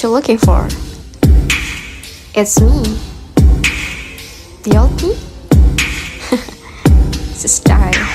what you're looking for. It's me, the old me. It's a style.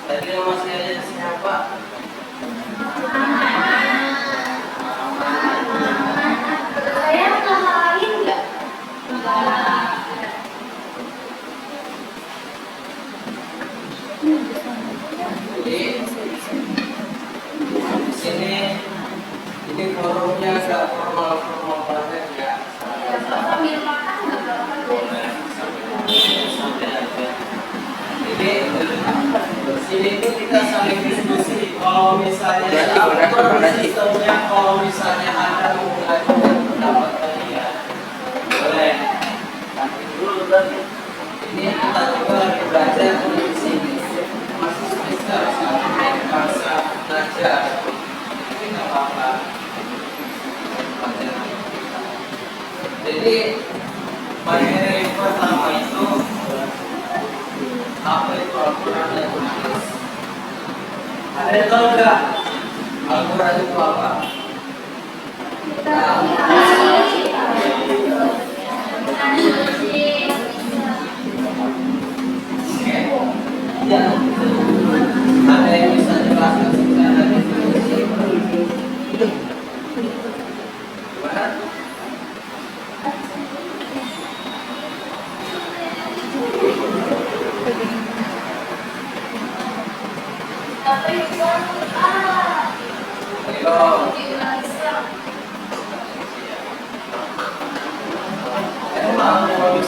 Tadi nama saya siapa? Saya kenalin nggak? Jadi di sini ini forumnya agak formal banget ya. Sambil makan nggak apa-apa. Santai aja. Jadi sini itu kita saling diskusi. Kalau misalnya sistemnya, kalau misalnya ada mengajukan pendapat kalian, boleh. Nanti dulu tadi. Ini kita juga lagi belajar di sini. Masih semester bahasa belajar. Ini nggak apa-apa. Jadi materi pertama itu apa itu Al-Quran dan hadis? Ada yang tahu nggak Al-Quran itu apa? Ya, ada yang bisa jelaskan secara definisi? Gimana?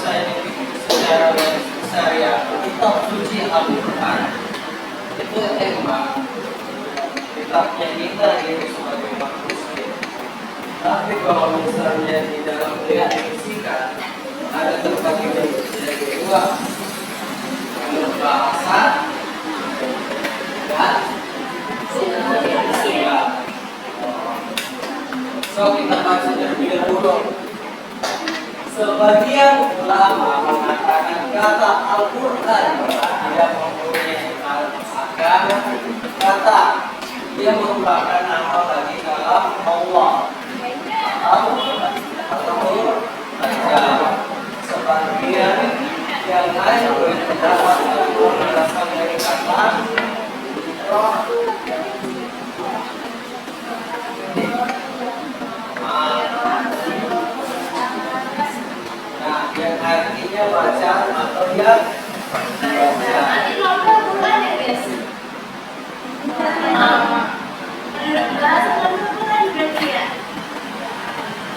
saya secara besar ya kitab suci Al-Quran itu emang kitabnya kita ini sebagai umat muslim. Tapi kalau misalnya di dalam definisikan ada terbagi menjadi dua, bahasa dan sila. So kita baca terlebih dahulu. Sebagian ulama mengatakan kata Al-Quran tidak mempunyai akar kata, dia merupakan nama bagi kalam Allah atau saja. Sebagian yang lain berpendapat Al-Quran berasal dari kata roh. Nah, yang artinya baca atau yang baca. Nanti nomor bulan ya guys. Bahasa Al-Quran berarti ya.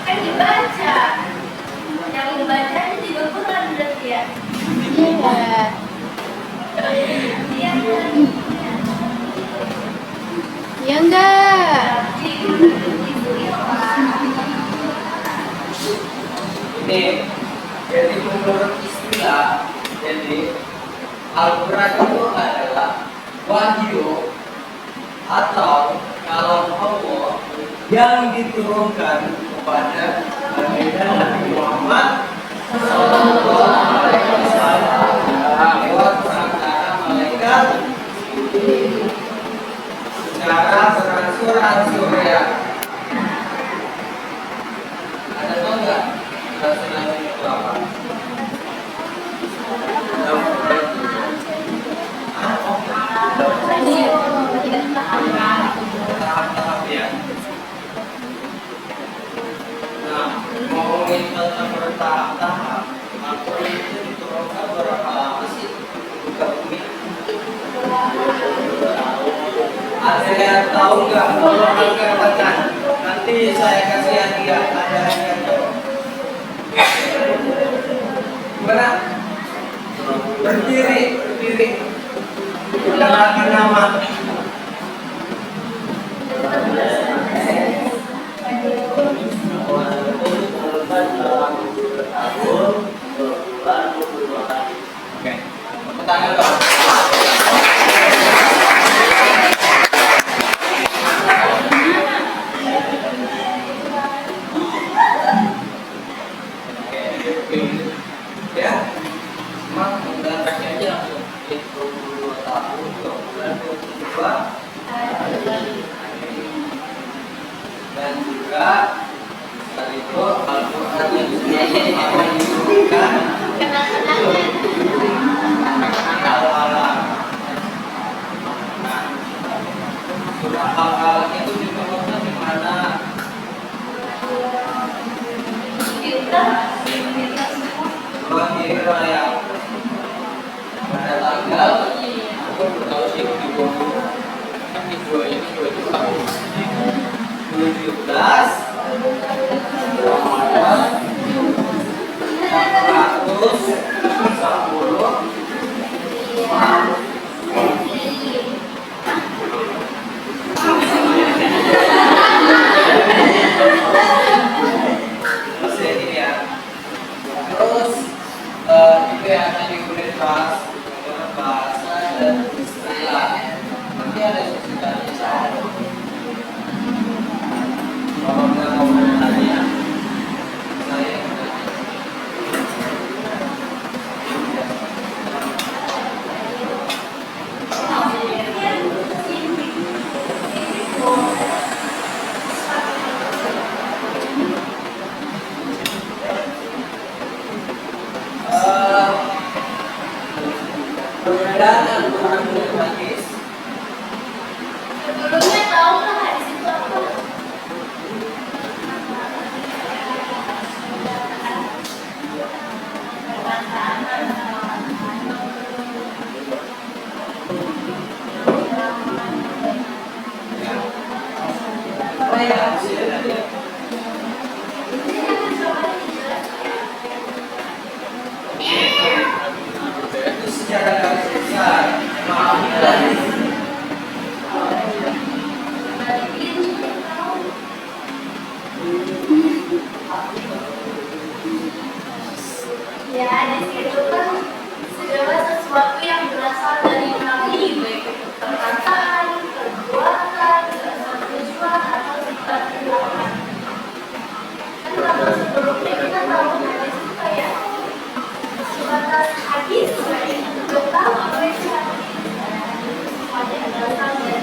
Kan dibaca. Yang dibaca itu juga Quran berarti ya. Iya. Ya enggak. Ini jadi menurut istilah, jadi Al-Quran itu adalah wahyu atau kalam Allah yang diturunkan kepada Nabi Muhammad Sallallahu Alaihi Wasallam lewat perantara malaikat secara beransur-ansur ya. Ada tahu nggak beransur-ansur itu apa? Tahap-tahap ya. Nah, ngomongin tentang bertahap-tahap, Al-Quran itu diturunkan berapa lama sih? Buka bumi. Ada yang tahu nggak? Tolong angkat tangan. Nanti saya kasih hadiah. Ada hadiahnya. Gimana? Berdiri, berdiri. Kenalkan nama. Oke, tangan dong. Ya, emang udah tracknya aja langsung 22 tahun, 2 bulan, 22 dan juga tadi itu Al-Quran yang sudah diturunkan al-alam. Nah, surah al-alam itu diturunkan di mana? Lahir raya pada tanggal tahun ini di bawah di bawah ini 17 Ramadan 410 masih ini ya. Terus itu yang tadi udah dibahas bahasa dan istilah. Nanti ada sesuatu saya. Kalau nggak mau bertanya, saya perbedaan Al-Quran dan hadis. Sebelumnya tahu nggak hadis itu apa? Apa ya hasilnya tadi? secara garis besar. Maafkan. Ya, di situ kan segala sesuatu yang berasal dari kami, baik itu perkataan, perbuatan, tujuan atau sifat perilaku. Kan kalau sebelumnya kita tahu hadis itu kayak sebatas hadis, kita tahu apa itu hadis. Semuanya berasal dari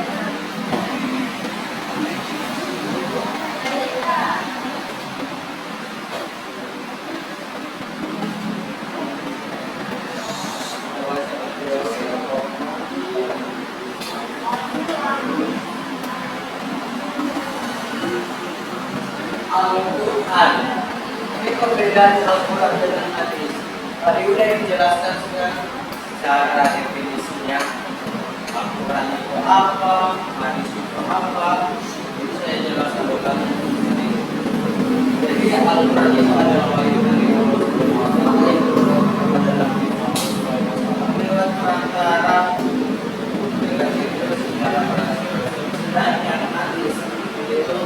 Al-Quran. Ini perbedaan Al-Quran dengan hadis. Tadi udah dijelaskan sudah secara definisinya. Al-Quran itu apa, hadis itu apa. Itu saya jelaskan beberapa. Jadi Al-Quran itu adalah wahyu dari Allah adalah lewat perantara dengan itu secara sedangkan hadis itu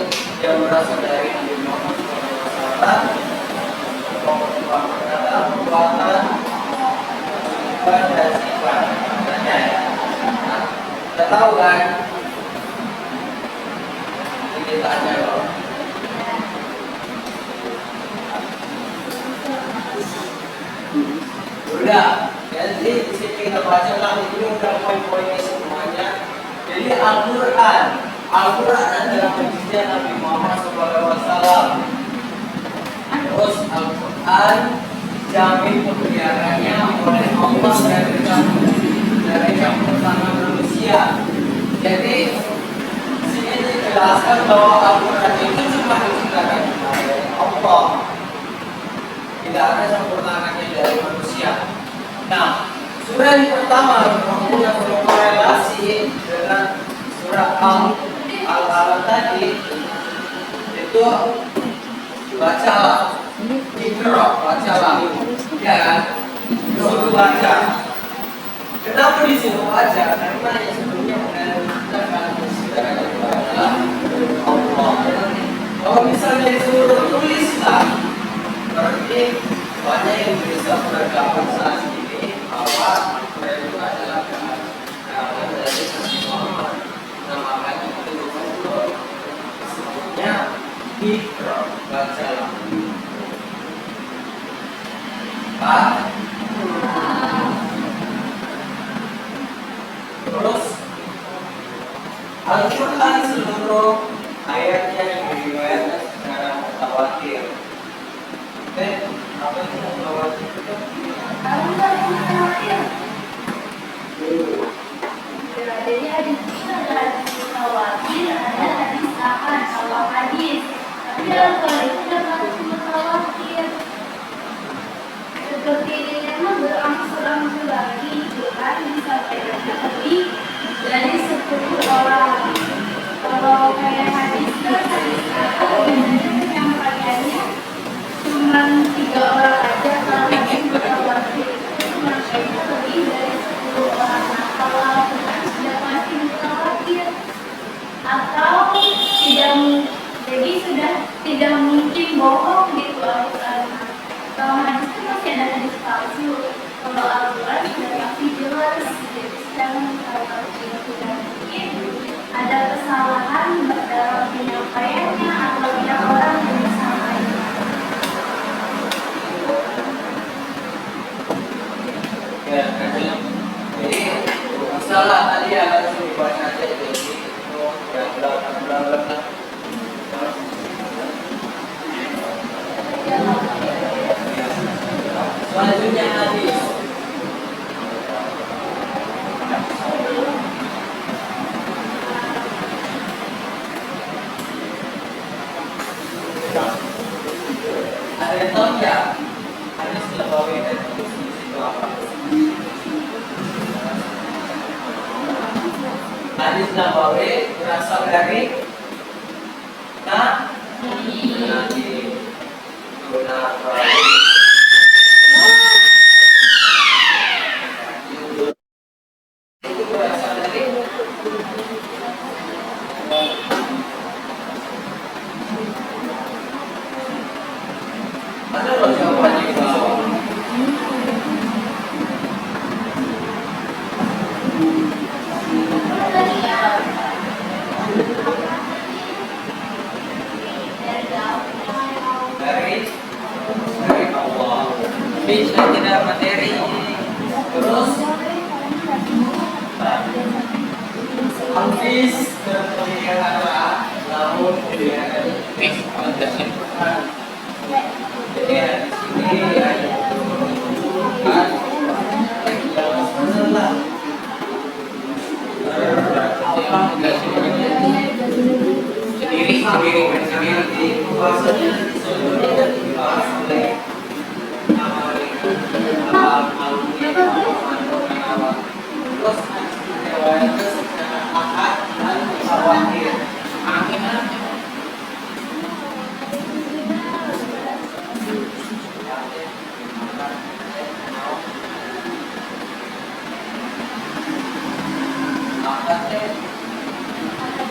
yang berasal dari perbuatan dan sifat. Kita tahu kan? Ini tanya loh. Udah, jadi di sini kita baca lah ini udah poin-poinnya semuanya. Jadi Al-Quran adalah pembuktian Nabi Muhammad SAW. Terus Al-Quran dijamin pemeliharannya oleh Allah dari campur tangan manusia. Jadi sini dijelaskan bahwa Al-Quran itu cuma diciptakan oleh Allah, tidak ada campur tangannya dari manusia. Nah, surah yang pertama yang berkorelasi dengan surah Al-Alaq tadi itu bacalah, Iqra, bacalah, ya kan? Disuruh baca. Kenapa disuruh baca? Karena yang sebelumnya mengatakan sudah ada adalah Allah. Kalau misalnya disuruh tulislah, berarti banyak yang bisa beragam saat ini bahwa mereka adalah keadaan dari Nabi Muhammad. Namakan itu sebelumnya Iqra, bacalah. Terus Al-Quran seluruh ayatnya yang diriwayatkan secara mutawatir. Oke, apa itu mutawatir? Jadi hadis itu ada hadis mutawatir, ada hadis ahad, kalau hadis. Tapi Al-Quran itu adalah hadis mutawatir. Seperti ini memang berangsur-angsur lagi itu kan disampaikan Nabi dari 10 orang. Kalau kayak hadis kan hadis ahad penyampaiannya cuma 3 orang aja. Kalau hadis mutawatir itu penyampaiannya lebih dari 10 orang. Nah, kalau sudah pasti mutawatir atau jadi sudah tidak mungkin bohong gitu Al-Quran. Kalau hadis itu masih ada hadis palsu. Kalau Al-Quran sudah pasti jelas. Jadi sedang kalau tidak mungkin ada kesalahan dalam penyampaiannya atau yang orang yang disampaikan. Ya, jadi masalah tadi ya harus dibaca aja jadi yang belakang. Selanjutnya hadis. Ada yang tahu nggak? Hadis Nabawi dan hadis itu apa? Hadis Nabawi berasal dari Nabi. Benar. bisa tidak materi. Terus habis berpelihara namun dia jadi di sini ada sendiri bahasanya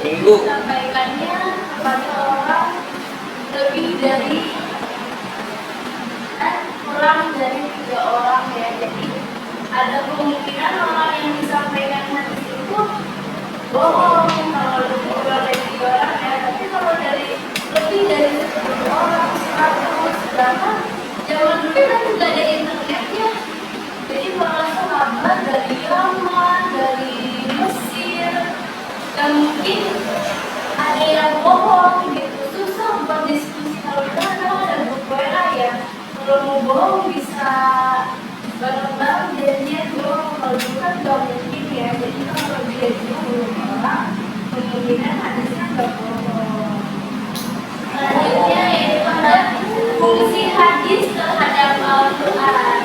minggu Sampaikannya kepada orang lebih dari kurang dari 3 orang ya. Jadi ada kemungkinan orang yang disampaikan hadis itu bohong kalau lebih kurang dari 3 orang ya. Tapi kalau dari lebih dari 10 orang, 100, sedangkan zaman dulu kan juga ada internet ya. Jadi para sahabat dari Yaman, dari Mesir, dan mungkin ada yang bohong gitu, susah buat diskusi kalau ada berkorea ya. Kalau mau bohong bisa bareng-bareng jadinya bohong, kalau bukan nggak mungkin ya. Jadi kalau dia dulu orang kemungkinan hadisnya nggak bohong. Selanjutnya yaitu ada fungsi hadis terhadap Al-Quran.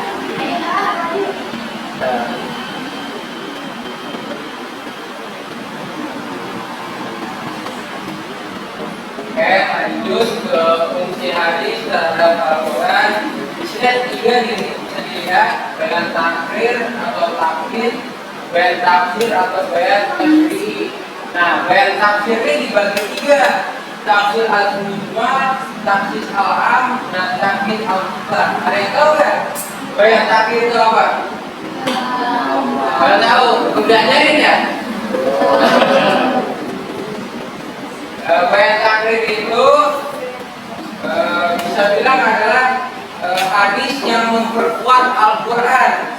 Oke, lanjut ke fungsi hadis terhadap Al-Quran. Di sini ada 3 nih, bisa dilihat bayan takrir atau takwil, bayan tafsir atau bayan tasyrih. Nah, bayan tafsir ini dibagi 3, tafsir al-mujmal, tafsir al-am, dan tafsir al-mutlaq. Ada yang tahu nggak? Bayan takrir itu apa? Kalau tahu, udah nyari ya? Bayan takrir itu bisa bilang adalah hadis yang memperkuat Al-Quran.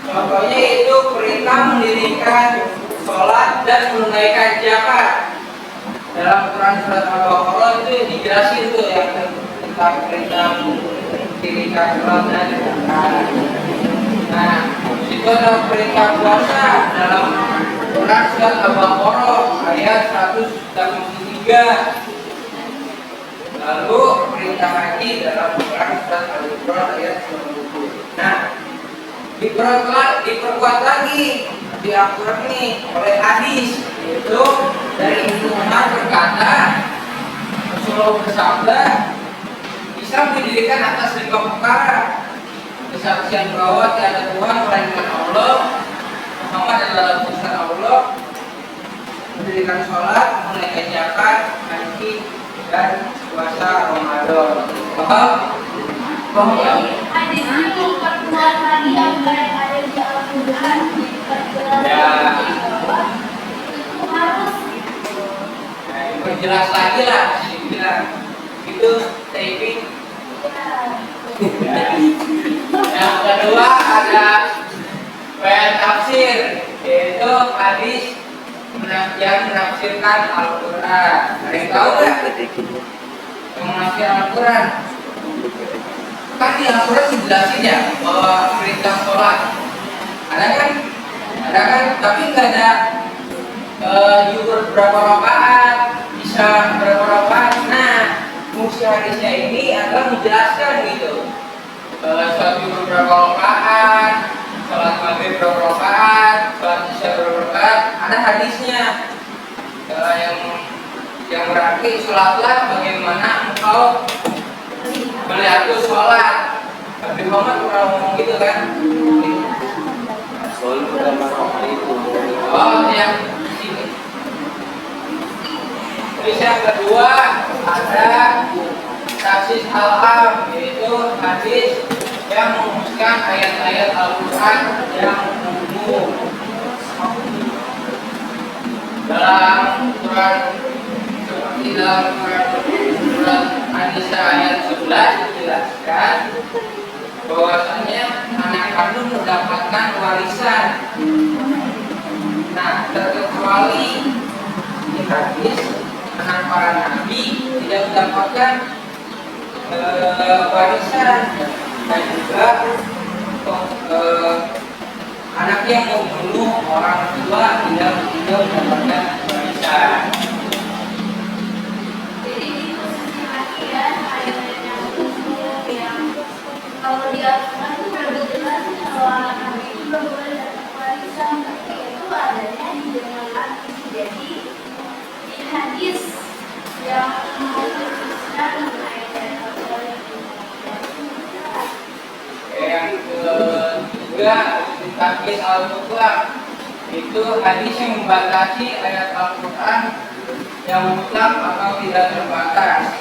Contohnya itu perintah mendirikan sholat dan menunaikan zakat. Dalam Quran surat Al-Baqarah itu dijelasin tuh yang tentang perintah mendirikan sholat dan zakat. Nah, itu ada perintah puasa dalam Quran surat Al-Baqarah ayat 183. Lalu perintah haji dalam Quran surat Al-Imran ayat 90. Nah, diperkuat lagi di Al-Quran ini oleh hadis, yaitu dari Ibnu Umar berkata, Rasulullah bersabda, Islam didirikan atas 5 perkara: kesaksian bahwa tiada Tuhan melainkan Allah, Muhammad adalah utusan Allah, mendirikan sholat, menunaikan zakat, haji, dan puasa Ramadan. Paham? Paham ya? Hadis ini memperkuat lagi apa yang ada di Al-Quran, diperjelas lagi bahwa itu harus Perjelas lagi lah, dibilang itu taping. Yang kedua ada bayan tafsir, yaitu hadis yang menafsirkan Al-Quran. Ada yang tahu nggak? Yang menafsir Al-Quran. Kan di Al-Quran dijelasin ya bahwa perintah sholat. Ada kan? Ada kan? Tapi nggak ada yukur berapa rakaat, bisa berapa rakaat. Nah, fungsi hadisnya ini adalah menjelaskan gitu. Sholat yukur berapa rakaat, sholat maghrib berapa rakaat, sholat isya berapa rakaat. Ada hadisnya yang berarti sholatlah bagaimana engkau melihat sholat. Nabi Muhammad pernah ngomong gitu kan? Oh, yang sini. Terus yang kedua ada tafsir al-am, yaitu hadis yang merumuskan ayat-ayat Al-Quran yang umum. Dalam Quran seperti dalam Quran surat An-Nisa ayat 11 dijelaskan bahwasanya anak kandung mendapatkan warisan. Nah, terkecuali di hadis anak para nabi tidak mendapatkan warisan, dan juga anak yang membunuh orang tua tidak mendapatkan warisan. Jadi di posisi akhir ayat yang kalau di Al-Quran itu lebih jelas kalau anak kami itu belum boleh dapat warisan, tapi itu adanya di zaman lagi. Jadi di hadis yang mengkhususkan ayat yang boleh. Yang ketiga, takbir al-mutlak, itu hadis yang membatasi ayat Al-Quran yang mutlak atau tidak terbatas.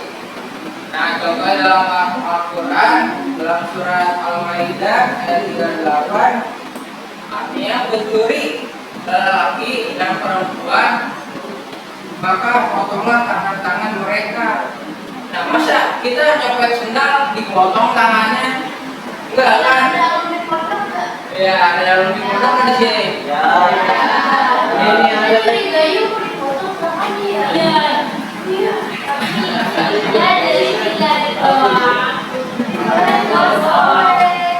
Nah, contoh dalam Al-Quran dalam surat Al-Maidah ayat 38, artinya pencuri lelaki dan perempuan, maka potonglah tangan mereka. Nah, masa kita copet sendal dipotong tangannya? Enggak kan? Ya, ada yang lebih potong di sini. Ya. Ini ada Gayu dipotong tangannya ya. Iya. Ya dari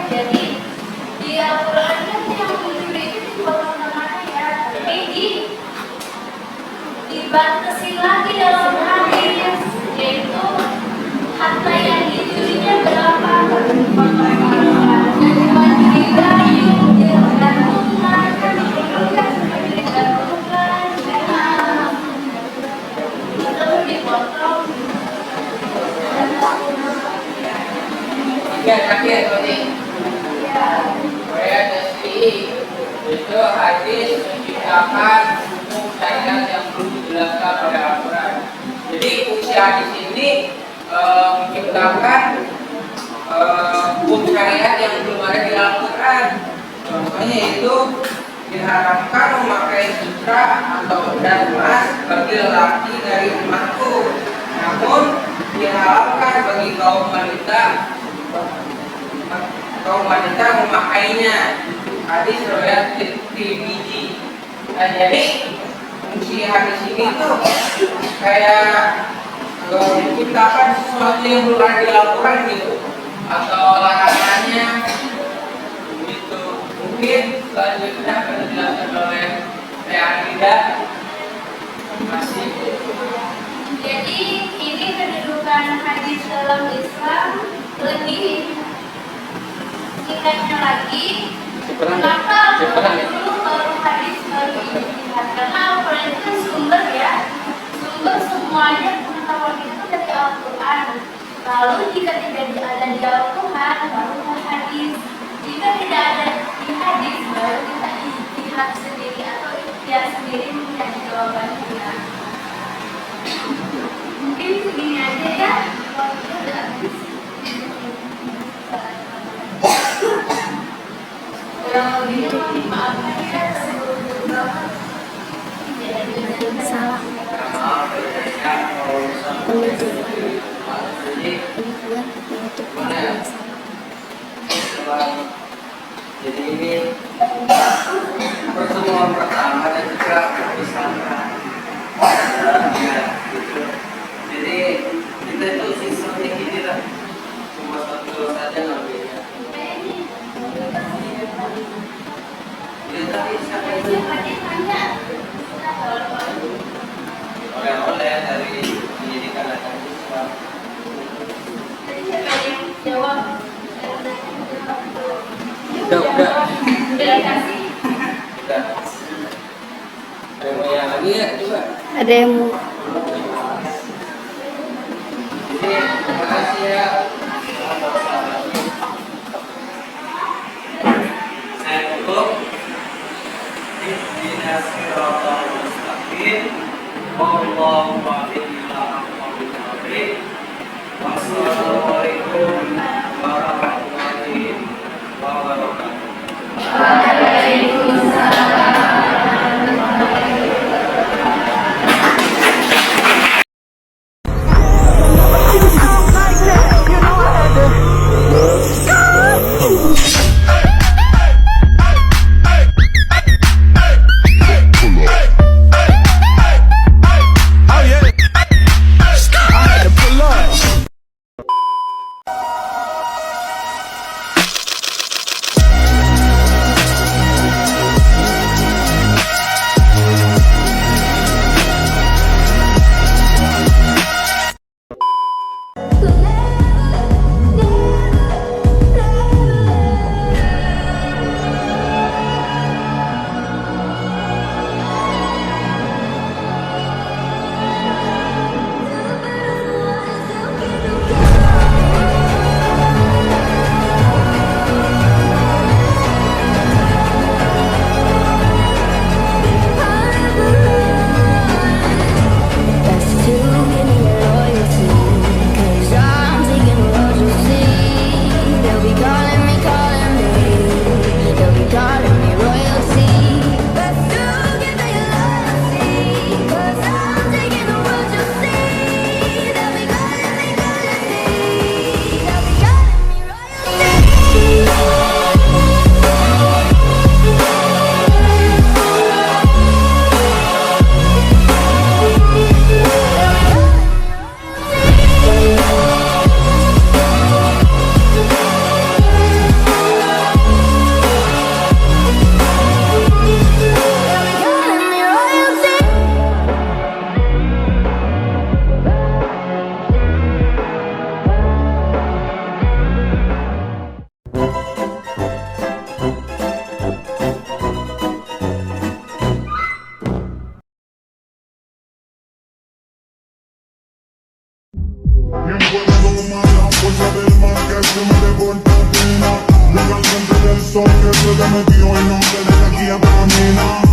jadi di Al-Quran kan yang mencuri itu dipotong tangannya ya. Tapi dibatasi lagi dalam hadis, yaitu harta yang dicurinya berapa. ya terakhir tadi. Saya tasbih itu hadis menciptakan hukum syariat yang belum dijelaskan oleh Al-Quran. Jadi fungsi hadis ini menciptakan hukum syariat yang belum ada di Al-Quran. Contohnya itu diharamkan memakai sutra atau dan emas bagi lelaki dari umatku, namun dihalalkan bagi kaum wanita memakainya. Hadis riwayat Tirmidzi. Nah, jadi fungsi hadis ini tuh kayak menciptakan sesuatu yang belum ada di Al-Quran gitu, atau larangannya gitu. Mungkin selanjutnya akan dijelaskan oleh Anda masih. Jadi ini kedudukan hadis dalam Islam lebih tingkatnya lagi. Kenapa Al-Quran dulu baru hadis baru ini dilihat? Karena Al-Quran itu sumber ya, sumber semuanya pengetahuan itu dari Al-Quran. Lalu jika tidak ada di Al-Quran, baru hadis. Jika tidak ada di hadis, baru kita ijtihad sendiri atau ikhtiar sendiri mencari jawaban kita. Mungkin segini aja ya, waktu udah habis. Kurang lebihnya mohon maaf ya, Salah. Jadi ini pertemuan pertama dan juga perpisahan. Ya, gitu. Jadi kita itu sistemnya gini lah, cuma satu saja ngambilnya. Jadi tadi siapa itu? Oleh-oleh dari pendidikan dan Islam. jawab. Udah. Dikasih. Udah. Ada yang mau yang lagi ya? Coba. Ada yang mau Jadi, terima kasih ya. Saya tutup. Ihdinas siratal mustaqim. Allahumma inna a'udzu. Wassalamualaikum warahmatullahi wabarakatuh. Like that, you know I had to. metido en nombre de la guía camina.